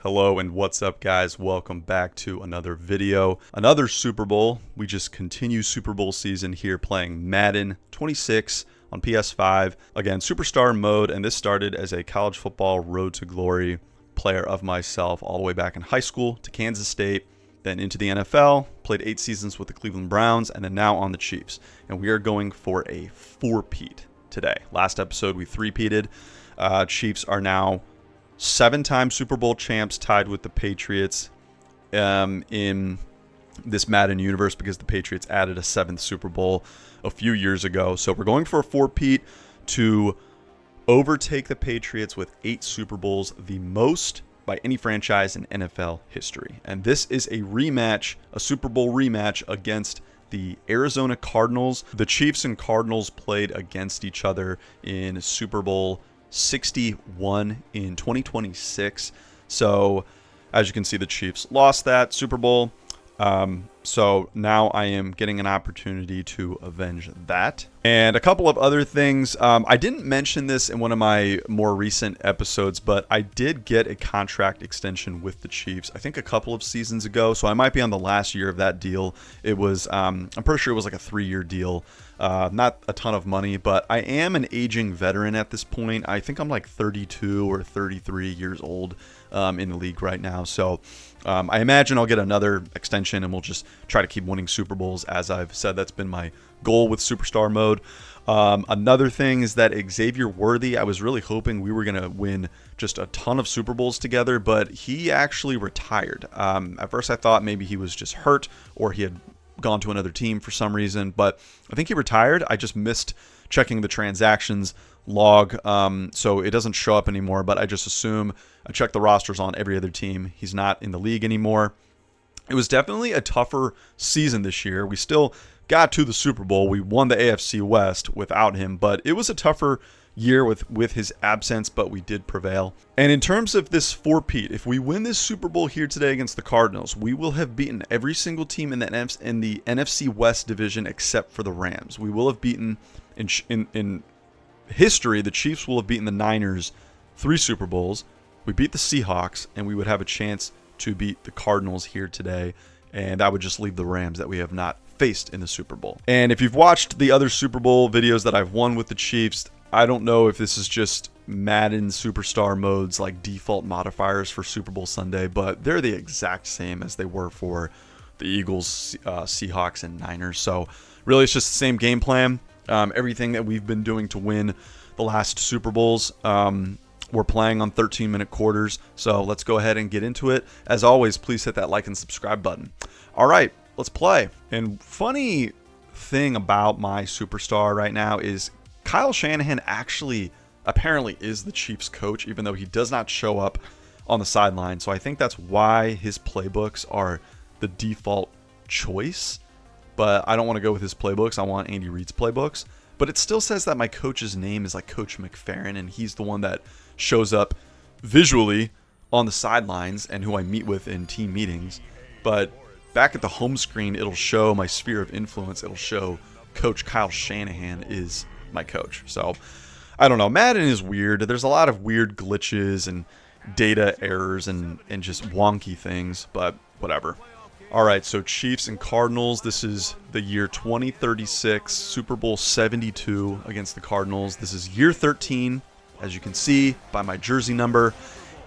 Hello and what's up, guys? Welcome back to another video, another Super Bowl. We just continue Super Bowl season here playing Madden 26 on PS5. Again, Superstar mode, and this started as a college football road to glory player of myself all the way back in high school to Kansas State, then into the NFL, played 8 seasons with the Cleveland Browns, and then now on the Chiefs. And we are going for a 4-peat today. Last episode we 3-peated. Chiefs are now 7-time Super Bowl champs, tied with the Patriots in this Madden universe because the Patriots added a 7th Super Bowl a few years ago. So we're going for a 4-peat to overtake the Patriots with 8 Super Bowls, the most by any franchise in NFL history. And this is a rematch, a Super Bowl rematch against the Arizona Cardinals. The Chiefs and Cardinals played against each other in Super Bowl 61 in 2026. So as you can see, the Chiefs lost that Super Bowl. So now I am getting an opportunity to avenge that. And a couple of other things. I didn't mention this in one of my more recent episodes, but I did get a contract extension with the Chiefs, I think a couple of seasons ago. So I might be on the last year of that deal. It was, I'm pretty sure it was like a 3-year deal. Not a ton of money, but I am an aging veteran at this point. I think I'm like 32 or 33 years old in the league right now. So I imagine I'll get another extension and we'll just try to keep winning Super Bowls. As I've said, that's been my goal with Superstar mode. Another thing is that Xavier Worthy, I was really hoping we were going to win just a ton of Super Bowls together, but he actually retired. At first I thought maybe he was just hurt or he had gone to another team for some reason, but I think he retired. I just missed checking the transactions log, so it doesn't show up anymore, but I just assume I check the rosters on every other team. He's not in the league anymore. It was definitely a tougher season this year. We still got to the Super Bowl. We won the AFC West without him, but it was a tougher year with his absence, but we did prevail. And in terms of this 4-peat, if we win this Super Bowl here today against the Cardinals, we will have beaten every single team in the NFC West division except for the Rams. We will have beaten, in history, the Chiefs will have beaten the Niners 3 Super Bowls. We beat the Seahawks, and we would have a chance to beat the Cardinals here today, and that would just leave the Rams that we have not faced in the Super Bowl. And if you've watched the other Super Bowl videos that I've won with the Chiefs, I don't know if this is just Madden Superstar mode's like default modifiers for Super Bowl Sunday, but they're the exact same as they were for the Eagles, Seahawks, and Niners. So really it's just the same game plan. Everything that we've been doing to win the last Super Bowls, we're playing on 13-minute quarters, so let's go ahead and get into it. As always, please hit that like and subscribe button. All right, let's play. And funny thing about my Superstar right now is Kyle Shanahan actually apparently is the Chiefs coach, even though he does not show up on the sideline. So I think that's why his playbooks are the default choice. But I don't want to go with his playbooks. I want Andy Reid's playbooks. But it still says that my coach's name is like Coach McFerrin, and he's the one that shows up visually on the sidelines and who I meet with in team meetings. But back at the home screen, it'll show my sphere of influence. It'll show Coach Kyle Shanahan is my coach. So I don't know. Madden is weird. There's a lot of weird glitches and data errors and just wonky things, but whatever. All right, so Chiefs and Cardinals. This is the year 2036, Super Bowl 72 against the Cardinals. This is year 13, as you can see by my jersey number,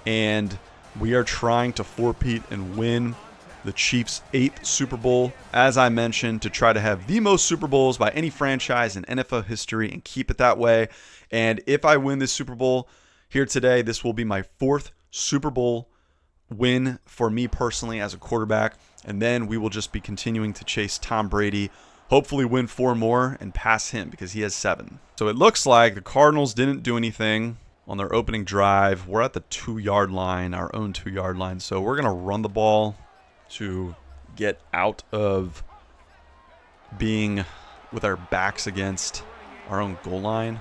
and we are trying to 4-peat and win the Chiefs' 8th Super Bowl, as I mentioned, to try to have the most Super Bowls by any franchise in NFL history and keep it that way. And if I win this Super Bowl here today, this will be my 4th Super Bowl win for me personally as a quarterback. And then we will just be continuing to chase Tom Brady, hopefully win 4 more and pass him because he has 7. So it looks like the Cardinals didn't do anything on their opening drive. We're at the 2-yard line, our own 2-yard line. So we're going to run the ball to get out of being with our backs against our own goal line.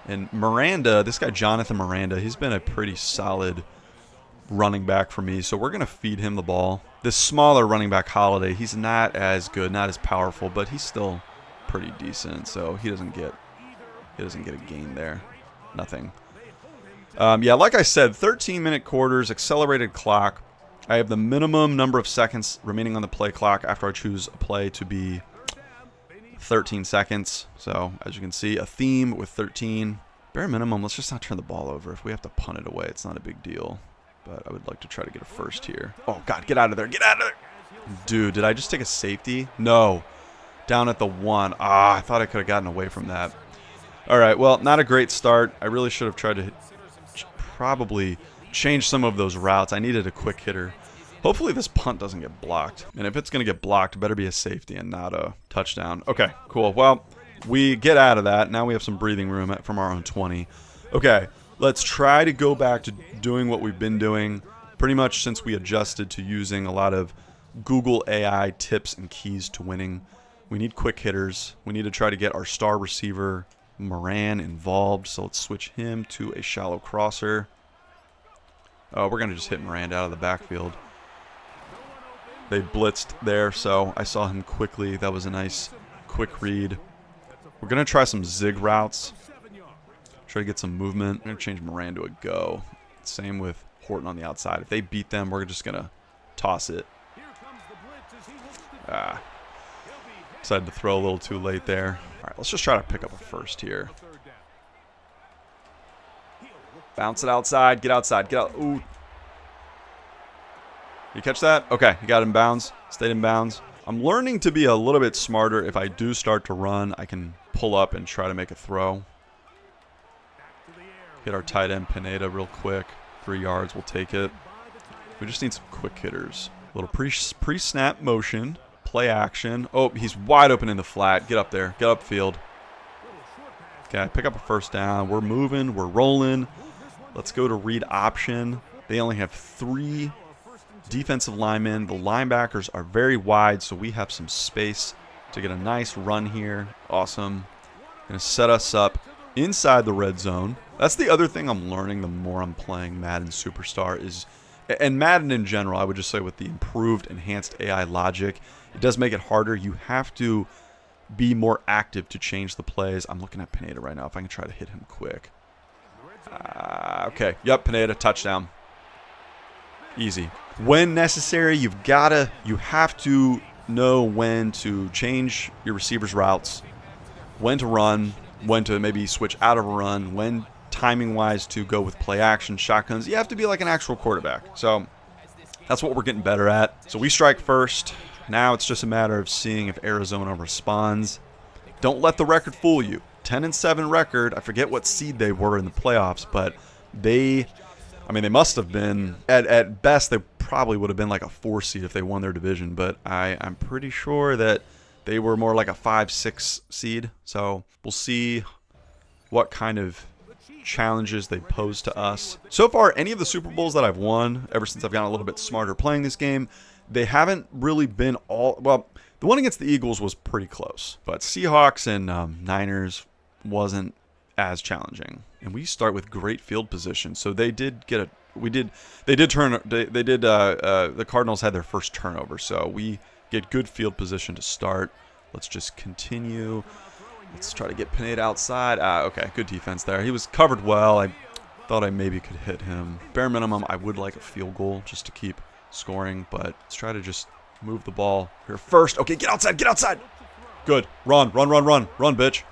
And Miranda, this guy Jonathan Miranda, he's been a pretty solid running back for me, so we're going to feed him the ball. This smaller running back Holiday, he's not as good, not as powerful, but he's still pretty decent, so he doesn't get a gain there. Nothing. Yeah, like I said, 13-minute quarters, accelerated clock. I have the minimum number of seconds remaining on the play clock after I choose a play to be 13 seconds. So, as you can see, a theme with 13. Bare minimum, let's just not turn the ball over. If we have to punt it away, it's not a big deal. But I would like to try to get a first here. Oh, God, get out of there. Get out of there. Dude, did I just take a safety? No. Down at the 1. Ah, I thought I could have gotten away from that. All right, well, not a great start. I really should have tried to probably change some of those routes. I needed a quick hitter. Hopefully this punt doesn't get blocked. And if it's going to get blocked, it better be a safety and not a touchdown. Okay, cool. Well, we get out of that. Now we have some breathing room from our own 20. Okay, let's try to go back to doing what we've been doing pretty much since we adjusted to using a lot of Google AI tips and keys to winning. We need quick hitters. We need to try to get our star receiver, Moran, involved. So let's switch him to a shallow crosser. Oh, we're going to just hit Moran out of the backfield. They blitzed there, so I saw him quickly. That was a nice quick read. We're going to try some zig routes. Try to get some movement. I'm going to change Moran to a go. Same with Horton on the outside. If they beat them, we're just going to toss it. Decided to throw a little too late there. All right, let's just try to pick up a first here. Bounce it outside. Get outside. Get out. Ooh. You catch that? Okay, you got it in bounds. Stayed in bounds. I'm learning to be a little bit smarter. If I do start to run, I can pull up and try to make a throw. Hit our tight end, Pineda, real quick. 3 yards, we'll take it. We just need some quick hitters. A little pre-snap motion. Play action. Oh, he's wide open in the flat. Get up there. Get upfield. Okay, pick up a first down. We're moving. We're rolling. Let's go to read option. They only have 3 defensive linemen. The linebackers are very wide, so we have some space to get a nice run here. Awesome. Going to set us up inside the red zone. That's the other thing I'm learning the more I'm playing Madden Superstar is, and Madden in general, I would just say with the improved, enhanced AI logic, it does make it harder. You have to be more active to change the plays. I'm looking at Pineda right now. If I can try to hit him quick. Okay. Yep, Pineda, touchdown. Easy. When necessary, you have to know when to change your receivers' routes, when to run, when to maybe switch out of a run, when timing-wise to go with play action, shotguns. You have to be like an actual quarterback. So that's what we're getting better at. So we strike first. Now it's just a matter of seeing if Arizona responds. Don't let the record fool you. 10-7 record. I forget what seed they were in the playoffs, but they must have been, at best, they probably would have been like a 4 seed if they won their division, but I'm pretty sure that they were more like a 5-6 seed. So we'll see what kind of challenges they pose to us. So far, any of the Super Bowls that I've won, ever since I've gotten a little bit smarter playing this game, they haven't really been all, well, the one against the Eagles was pretty close, but Seahawks and Niners wasn't as challenging. And we start with great field position. So they did get the Cardinals had their first turnover. So we get good field position to start. Let's just continue. Let's try to get Pineda outside. Okay, good defense there. He was covered well. I thought I maybe could hit him. Bare minimum, I would like a field goal just to keep scoring, but let's try to just move the ball here first. Okay, get outside, get outside. Good. Run, bitch.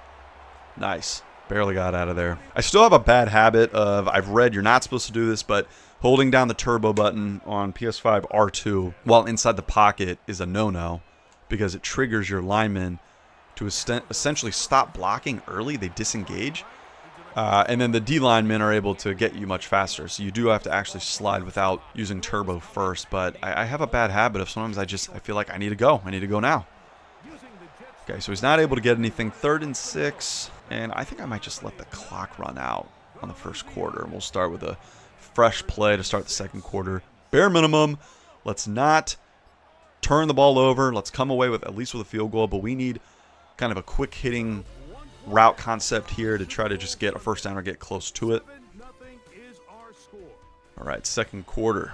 Nice. Barely got out of there. I still have a bad habit of, I've read you're not supposed to do this, but holding down the turbo button on PS5 R2 while inside the pocket is a no-no because it triggers your linemen to essentially stop blocking early. They disengage. And then the D linemen are able to get you much faster. So you do have to actually slide without using turbo first. But I have a bad habit of sometimes I feel like I need to go. I need to go now. Okay, so he's not able to get anything. 3rd and 6. And I think I might just let the clock run out on the first quarter. And we'll start with a fresh play to start the second quarter. Bare minimum, let's not turn the ball over. Let's come away with at least with a field goal. But we need kind of a quick hitting route concept here to try to just get a first down or get close to it. All right, second quarter.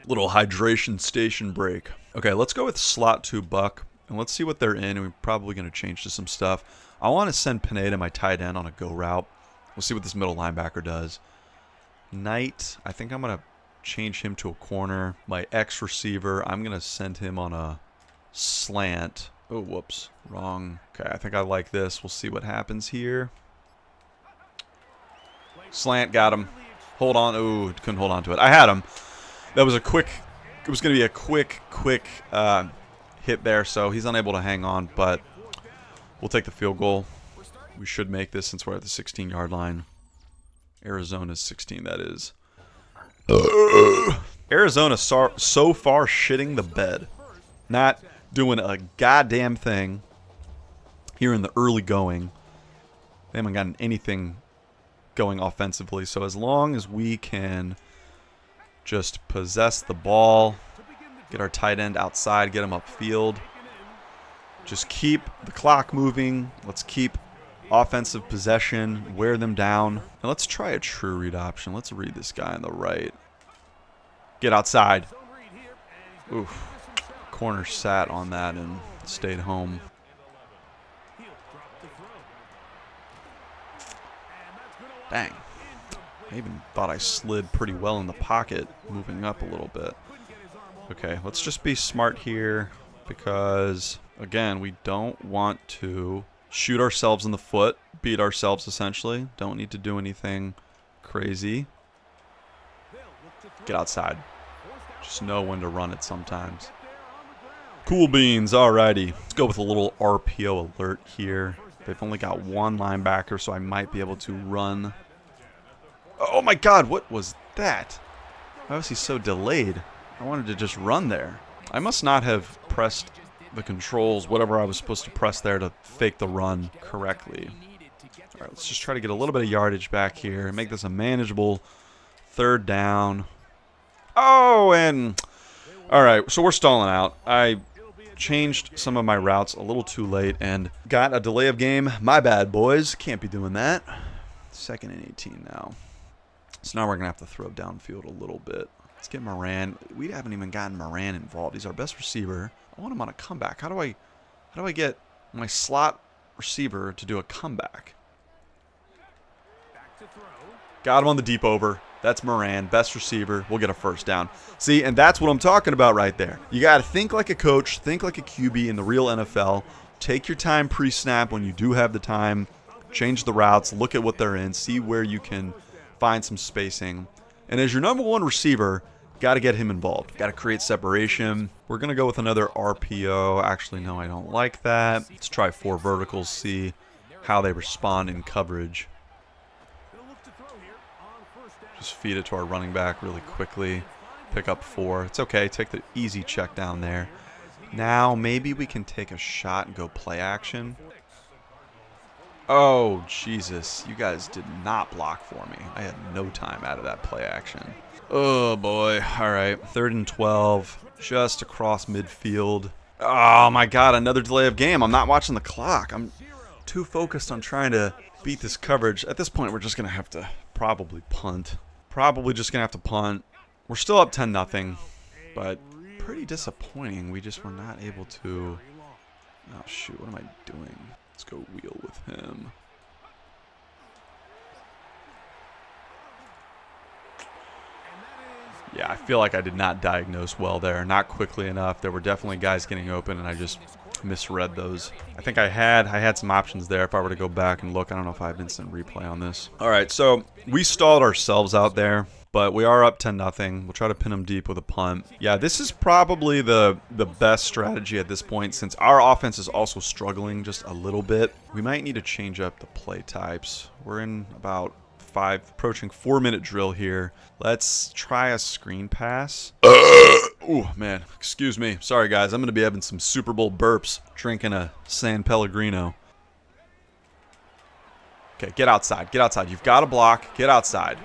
Little hydration station break. Okay, let's go with slot 2 buck, and let's see what they're in, and we're probably going to change to some stuff. I want to send Pineda, my tight end, on a go route. We'll see what this middle linebacker does. Knight, I think I'm going to change him to a corner. My X receiver, I'm going to send him on a slant. Oh, whoops. Wrong. Okay, I think I like this. We'll see what happens here. Slant, got him. Hold on. Ooh, couldn't hold on to it. I had him. That was a quick, it was going to be a quick hit there, so he's unable to hang on, but we'll take the field goal. We should make this since we're at the 16-yard line. Arizona's 16, that is. Arizona so far shitting the bed. Not doing a goddamn thing here in the early going. They haven't gotten anything going offensively. So as long as we can just possess the ball, get our tight end outside, get him upfield, just keep the clock moving. Let's keep offensive possession, wear them down. And let's try a true read option. Let's read this guy on the right. Get outside. Oof. Corner sat on that and stayed home. Dang. I even thought I slid pretty well in the pocket, moving up a little bit. Okay, let's just be smart here because, again, we don't want to shoot ourselves in the foot, beat ourselves essentially. Don't need to do anything crazy. Get outside. Just know when to run it sometimes. Cool beans, alrighty. Let's go with a little RPO alert here. They've only got one linebacker, so I might be able to run. Oh my god, what was that? Why was he so delayed? I wanted to just run there. I must not have pressed the controls, whatever I was supposed to press there to fake the run correctly. Alright, let's just try to get a little bit of yardage back here. Make this a manageable third down. Oh, and... Alright, so we're stalling out. I changed some of my routes a little too late and got a delay of game. My bad, boys. Can't be doing that. 2nd and 18 now. So now we're going to have to throw downfield a little bit. Let's get Moran. We haven't even gotten Moran involved. He's our best receiver. I want him on a comeback. How do I get my slot receiver to do a comeback? Got him on the deep over. That's Moran, best receiver. We'll get a first down. See, and that's what I'm talking about right there. You got to think like a coach, think like a QB in the real NFL. Take your time pre-snap when you do have the time. Change the routes, look at what they're in, see where you can find some spacing. And as your number one receiver, got to get him involved. Got to create separation. We're going to go with another RPO. Actually, no, I don't like that. Let's try 4 verticals, see how they respond in coverage. Just feed it to our running back really quickly. Pick up 4. It's okay. Take the easy check down there. Now, maybe we can take a shot and go play action. Oh, Jesus. You guys did not block for me. I had no time out of that play action. Oh, boy. All right. 3rd and 12. Just across midfield. Oh, my God. Another delay of game. I'm not watching the clock. I'm too focused on trying to beat this coverage. At this point, we're just going to have to probably punt. Probably just going to have to punt. We're still up 10-0, but pretty disappointing. We just were not able to... Oh, shoot. What am I doing? Let's go wheel with him. Yeah, I feel like I did not diagnose well there. Not quickly enough. There were definitely guys getting open, and I just misread those. I think I had some options there if I were to go back and look. I don't know if I have instant replay on this. All right, so we stalled ourselves out there, but we are up 10-0. We'll try to pin them deep with a punt. Yeah, this is probably the best strategy at this point since our offense is also struggling just a little bit. We might need to change up the play types. We're in about approaching 4-minute drill here. Let's try a screen pass. Oh, man. Excuse me. Sorry, guys. I'm going to be having some Super Bowl burps drinking a San Pellegrino. Okay, get outside. Get outside. You've got to block. Get outside.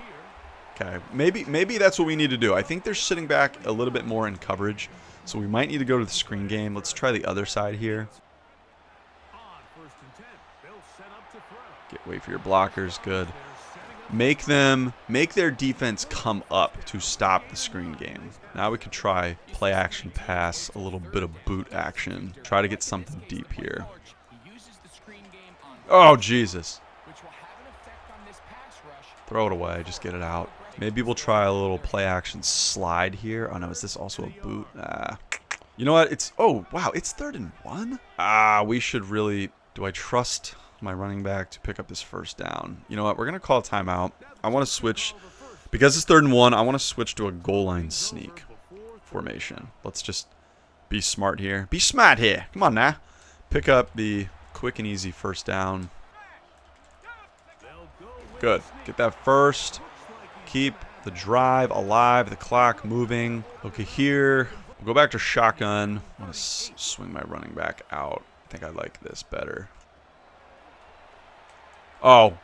Okay, maybe that's what we need to do. I think they're sitting back a little bit more in coverage, so we might need to go to the screen game. Let's try the other side here. Wait for your blockers. Good. Make their defense come up to stop the screen game. Now we could try play action pass, a little bit of boot action. Try to get something deep here. Oh, Jesus. Throw it away. Just get it out. Maybe we'll try a little play action slide here. Oh, no. Is this also a boot? You know what? It's... Oh, wow. It's 3rd and 1? We should really... Do I trust my running back to pick up this first down? You know what? We're going to call a timeout. I want to switch... Because it's 3rd and 1, I want to switch to a goal line sneak formation. Let's just be smart here. Be smart here. Come on now. Pick up the quick and easy first down. Good. Get that first. Keep the drive alive. The clock moving. Okay, here. We'll go back to shotgun. I'm going to swing my running back out. I think I like this better. Oh.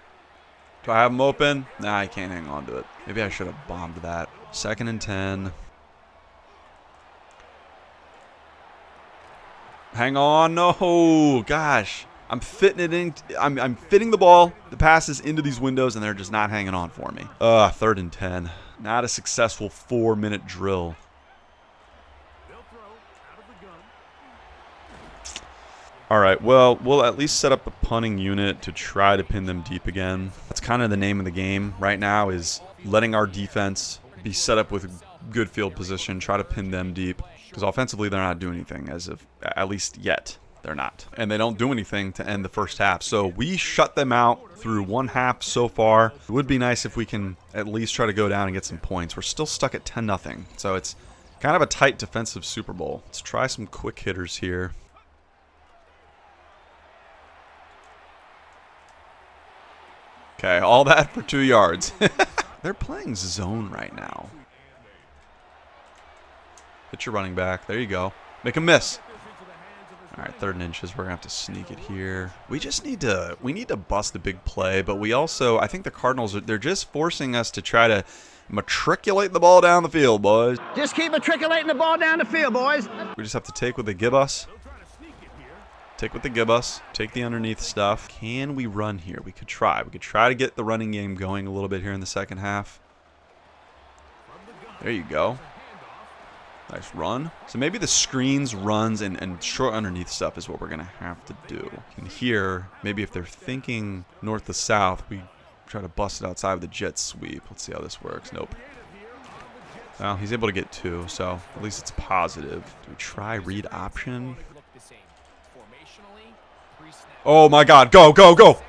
Do I have him open? Nah, I can't hang on to it. Maybe I should have bombed that. 2nd and 10. Hang on. No. Gosh. I'm fitting it in. I'm fitting the ball, the passes into these windows, and they're just not hanging on for me. 3rd and 10. Not a successful 4-minute drill. All right, well, we'll at least set up a punting unit to try to pin them deep again. That's kind of the name of the game right now, is letting our defense be set up with good field position, try to pin them deep. Because offensively, they're not doing anything, as of, at least yet, they're not. And they don't do anything to end the first half. So we shut them out through 1 half so far. It would be nice if we can at least try to go down and get some points. We're still stuck at 10-0. So it's kind of a tight defensive Super Bowl. Let's try some quick hitters here. Okay, all that for 2 yards. They're playing zone right now. Hit your running back. There you go. Make a miss. All right, 3rd and inches. We're going to have to sneak it here. We need to bust a big play, but we also, I think the Cardinals, they're just forcing us to try to matriculate the ball down the field, boys. Just keep matriculating the ball down the field, boys. We just have to take what they give us. Take what they give us. Take the underneath stuff. Can we run here? We could try. We could try to get the running game going a little bit here in the second half. There you go. Nice run. So maybe the screens, runs, and short underneath stuff is what we're going to have to do. And here, maybe if they're thinking north to south, we try to bust it outside with the jet sweep. Let's see how this works. Nope. Well, he's able to get 2, so at least it's positive. Do we try read option? Oh my God, go, go, go.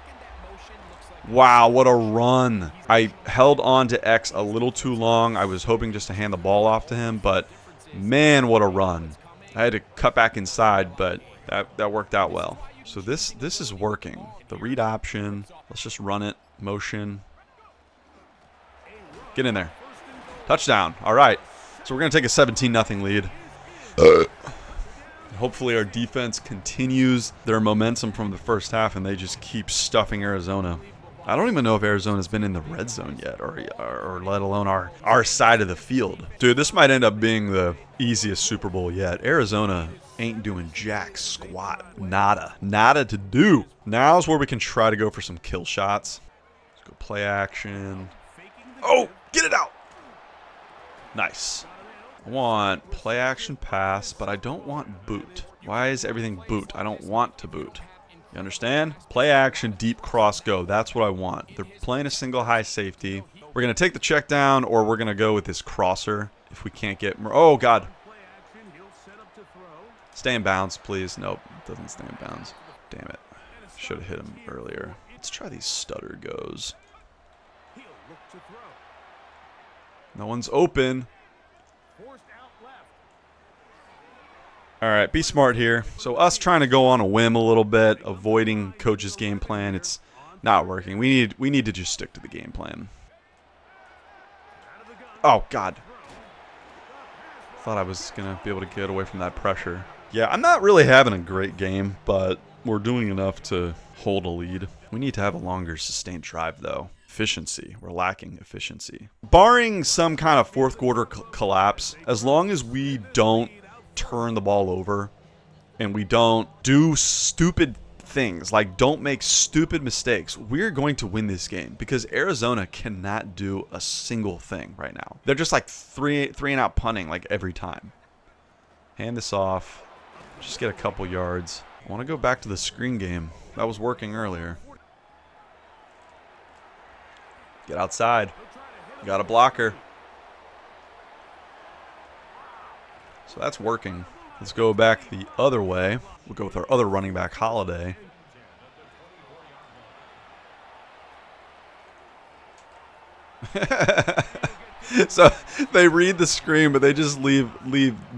Wow, what a run. I held on to X a little too long. I was hoping just to hand the ball off to him, but man, what a run. I had to cut back inside, but that worked out well. So this is working. The read option, let's just run it. Motion. Get in there. Touchdown. All right. So we're going to take a 17-0 lead. Hopefully our defense continues their momentum from the first half and they just keep stuffing Arizona. I don't even know if Arizona's been in the red zone yet or let alone our side of the field. Dude, this might end up being the easiest Super Bowl yet. Arizona ain't doing jack squat. Nada. Nada to do. Now's where we can try to go for some kill shots. Let's go play action. Oh, get it out. Nice. I want play action pass, but I don't want boot. Why is everything boot? I don't want to boot. You understand? Play action, deep cross go. That's what I want. They're playing a single high safety. We're going to take the check down, or we're going to go with this crosser if we can't get more. Oh, God. Stay in bounds, please. Nope, it doesn't stay in bounds. Damn it. Should have hit him earlier. Let's try these stutter goes. No one's open. All right, be smart here. So us trying to go on a whim a little bit, avoiding coach's game plan, it's not working. We need to just stick to the game plan. Oh, God. Thought I was going to be able to get away from that pressure. Yeah, I'm not really having a great game, but we're doing enough to hold a lead. We need to have a longer sustained drive, though. Efficiency. We're lacking efficiency. Barring some kind of fourth quarter collapse, as long as we don't turn the ball over and we don't do stupid things, like don't make stupid mistakes, we're going to win this game because Arizona cannot do a single thing right now. They're just like three and out punting like every time. Hand this off. Just get a couple yards. I want to go back to the screen game. That was working earlier. Get outside. Got a blocker. So that's working. Let's go back the other way. We'll go with our other running back, Holiday. So they read the screen, but they just leave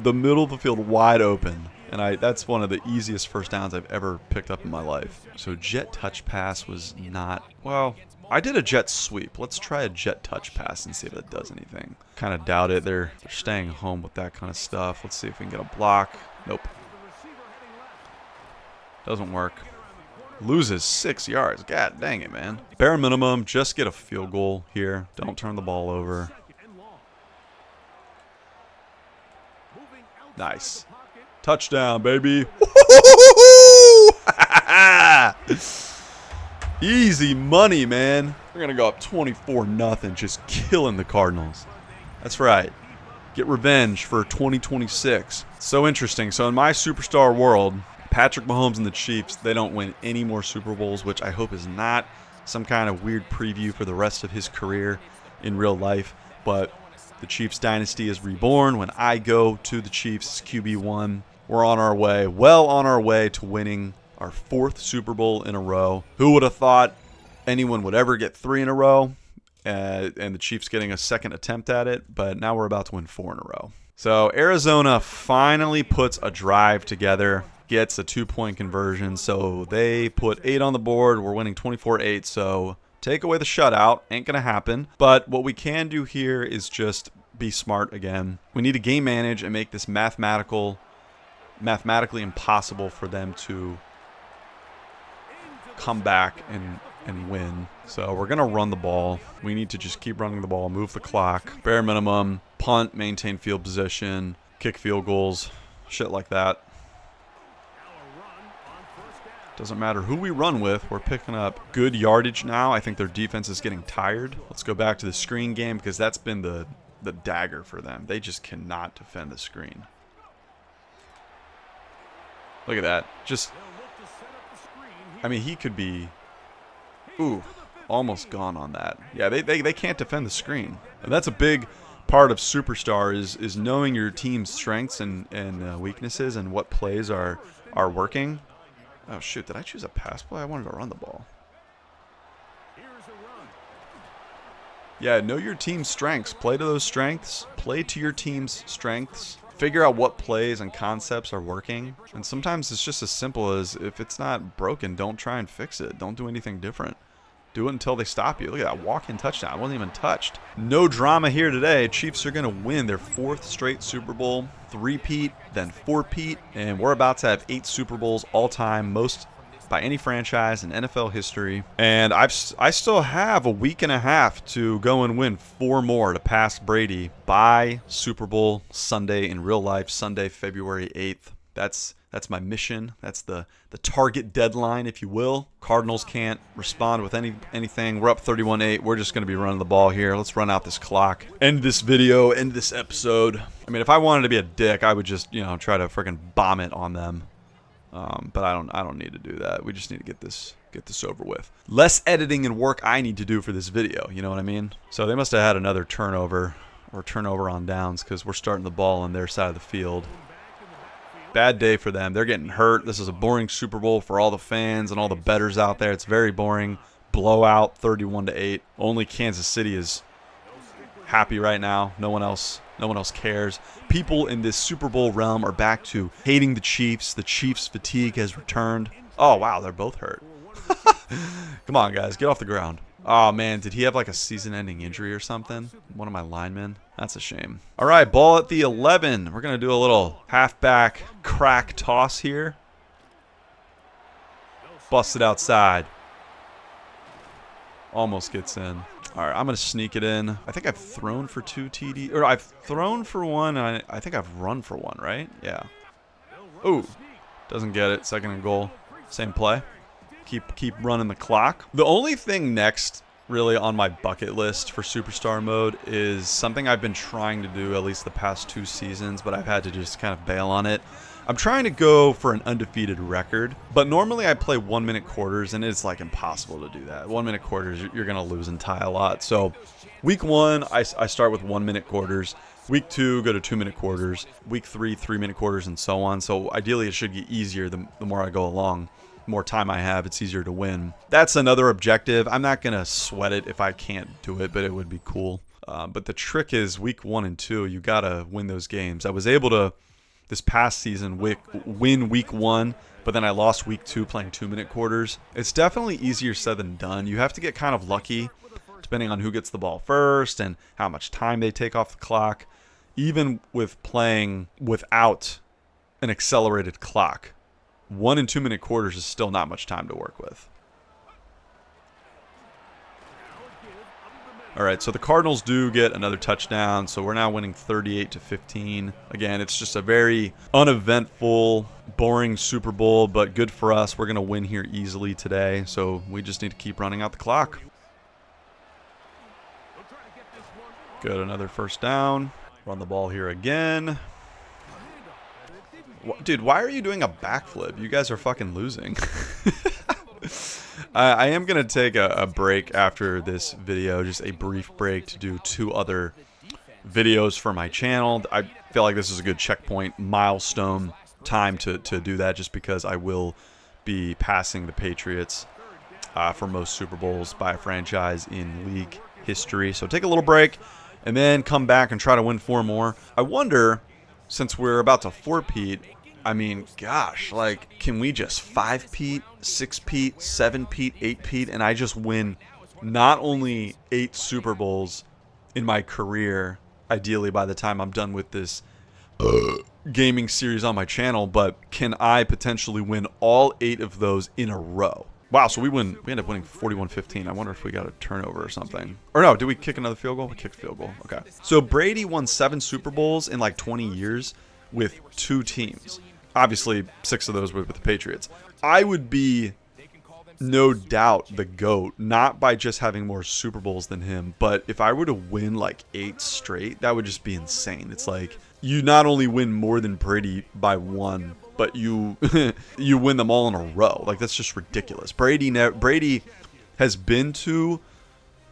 the middle of the field wide open. And that's one of the easiest first downs I've ever picked up in my life. So jet touch pass was not, well, I did a jet sweep. Let's try a jet touch pass and see if that does anything. Kind of doubt it. They're staying home with that kind of stuff. Let's see if we can get a block. Nope. Doesn't work. Loses 6 yards. God dang it, man. Bare minimum, just get a field goal here. Don't turn the ball over. Nice. Touchdown, baby. Easy money, man. We're going to go up 24-0, just killing the Cardinals. That's right. Get revenge for 2026. So interesting. So in my superstar world, Patrick Mahomes and the Chiefs, they don't win any more Super Bowls, which I hope is not some kind of weird preview for the rest of his career in real life. But the Chiefs dynasty is reborn. When I go to the Chiefs QB1, we're on our way, well on our way to winning our 4th Super Bowl in a row. Who would have thought anyone would ever get 3 in a row? And the Chiefs getting a second attempt at it, but now we're about to win 4 in a row. So Arizona finally puts a drive together, gets a 2-point conversion. So they put 8 on the board. We're winning 24-8. So take away the shutout. Ain't going to happen. But what we can do here is just be smart again. We need to game manage and make this mathematically impossible for them to come back and win. So we're going to run the ball. We need to just keep running the ball, move the clock, bare minimum, punt, maintain field position, kick field goals, shit like that. Doesn't matter who we run with. We're picking up good yardage now. I think their defense is getting tired. Let's go back to the screen game because that's been the dagger for them. They just cannot defend the screen. Look at that. Just, I mean, he could be, ooh, almost gone on that. Yeah, they can't defend the screen. And that's a big part of Superstar is knowing your team's strengths and weaknesses and what plays are working. Oh, shoot. Did I choose a pass play? I wanted to run the ball. Yeah, know your team's strengths. Play to those strengths. Play to your team's strengths. Figure out what plays and concepts are working. And sometimes it's just as simple as if it's not broken, don't try and fix it. Don't do anything different. Do it until they stop you. Look at that walk-in touchdown. I wasn't even touched. No drama here today. Chiefs are going to win their 4th straight Super Bowl. 3-peat, then 4-peat. And we're about to have 8 Super Bowls all time, most by any franchise in NFL history. And I still have a week and a half to go and win 4 more to pass Brady by Super Bowl Sunday in real life, Sunday, February 8th. That's my mission. That's the target deadline, if you will. Cardinals can't respond with anything. We're up 31-8. We're just going to be running the ball here. Let's run out this clock. End this video. End this episode. I mean, if I wanted to be a dick, I would just, try to freaking bomb it on them. But I don't need to do that. We just need to get this over with. Less editing and work I need to do for this video. You know what I mean? So they must have had another turnover or turnover on downs because we're starting the ball on their side of the field. Bad day for them. They're getting hurt. This is a boring Super Bowl for all the fans and all the bettors out there. It's very boring. Blowout, 31-8. Only Kansas City is happy right now. No one else cares. People in this Super Bowl realm are back to hating the Chiefs. The Chiefs fatigue has returned. Oh, wow, they're both hurt. Come on, guys, get off the ground. Oh, man, did he have like a season-ending injury or something? One of my linemen? That's a shame. All right, ball at the 11. We're going to do a little halfback crack toss here. Busted outside. Almost gets in. All right, I'm going to sneak it in. I think I've thrown for 2 TD. Or I've thrown for 1, and I think I've run for 1, right? Yeah. Ooh. Doesn't get it. 2nd and goal. Same play. Keep running the clock. The only thing next really on my bucket list for Superstar mode is something I've been trying to do at least the past 2 seasons, but I've had to just kind of bail on it. I'm trying to go for an undefeated record, but normally I play 1-minute quarters, and it's like impossible to do that. 1-minute quarters, you're going to lose and tie a lot. So week 1, I start with 1-minute quarters. Week 2, go to 2-minute quarters. Week 3, 3-minute quarters, and so on. So ideally, it should get easier the more I go along. The more time I have, it's easier to win. That's another objective. I'm not going to sweat it if I can't do it, but it would be cool. But the trick is week 1 and 2, you got to win those games. I was able to, this past season, win week 1, but then I lost week 2 playing 2-minute quarters. It's definitely easier said than done. You have to get kind of lucky, depending on who gets the ball first and how much time they take off the clock. Even with playing without an accelerated clock, 1 and 2-minute quarters is still not much time to work with. All right, so the Cardinals do get another touchdown, so we're now winning 38-15. Again, it's just a very uneventful, boring Super Bowl, but good for us. We're going to win here easily today, so we just need to keep running out the clock. Good, another first down. Run the ball here again. Dude, why are you doing a backflip? You guys are fucking losing. I am going to take a break after this video, just a brief break to do 2 other videos for my channel. I feel like this is a good checkpoint, milestone time to do that, just because I will be passing the Patriots for most Super Bowls by a franchise in league history. So take a little break and then come back and try to win 4 more. I wonder, since we're about to 4-peat, I mean, gosh, like, can we just 5-peat, 6-peat, 7-peat, 8-peat, and I just win not only 8 Super Bowls in my career, ideally by the time I'm done with this gaming series on my channel, but can I potentially win all 8 of those in a row? Wow, so we end up winning 41-15. I wonder if we got a turnover or something. Or no, did we kick another field goal? We kicked a field goal. Okay. So Brady won 7 Super Bowls in like 20 years with 2 teams. Obviously, 6 of those were with the Patriots. I would be, no doubt, the GOAT, not by just having more Super Bowls than him, but if I were to win like 8 straight, that would just be insane. It's like, you not only win more than Brady by 1, but you you win them all in a row. Like, that's just ridiculous. Brady has been to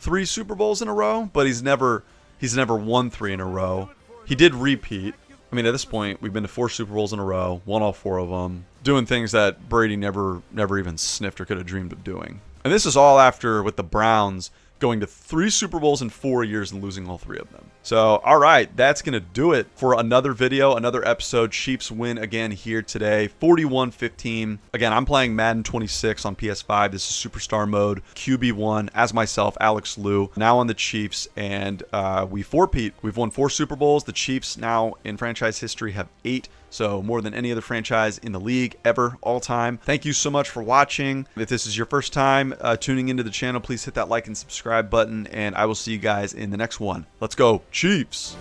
3 Super Bowls in a row, but he's never won 3 in a row. He did repeat. I mean, at this point, we've been to 4 Super Bowls in a row, won all 4 of them, doing things that Brady never even sniffed or could have dreamed of doing. And this is all after, with the Browns, going to 3 Super Bowls in 4 years and losing all 3 of them. So, all right, that's going to do it for another video, another episode. Chiefs win again here today, 41-15. Again, I'm playing Madden 26 on PS5. This is Superstar mode, QB1, as myself, LXXII, now on the Chiefs, and we 4-peat. We've won 4 Super Bowls. The Chiefs now in franchise history have 8. So more than any other franchise in the league ever, all time. Thank you so much for watching. If this is your first time tuning into the channel, please hit that like and subscribe button, and I will see you guys in the next one. Let's go, Chiefs!